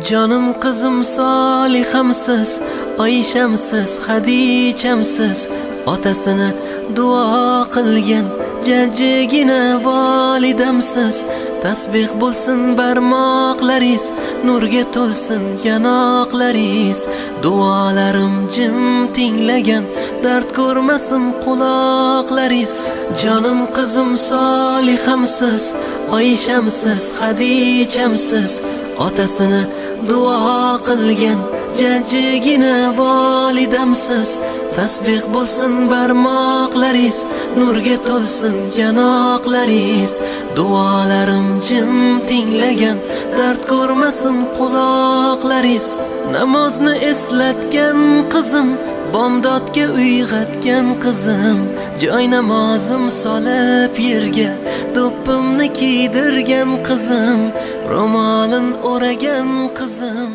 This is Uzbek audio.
Jonim qizim Solihamsiz, Oyshamsiz, Xadichamsiz, otasini duo qilgan jajjigina volidamsiz. Tasbih bo'lsin barmoqlaringiz, nurga to'lsin yanoqlaringiz. Duolarim jim tinglagan, dard ko'rmasin quloqlaringiz. Jonim qizim Solihamsiz, Oyshamsiz, Xadichamsiz, otasini duo qilgan jajjigina volidamsiz. Tasbih bo'lsin barmoqlaringiz, nurga to'lsin yanoqlaringiz. Duolarim jim tinglagan, dard ko'rmasin quloqlaringiz. Namozni eslatgan qizim, bomdodga uyg'atgan qizim, joy namozim solib yerga do'ppimni kiydirgan qizim, ro'molin o'ragan qizim.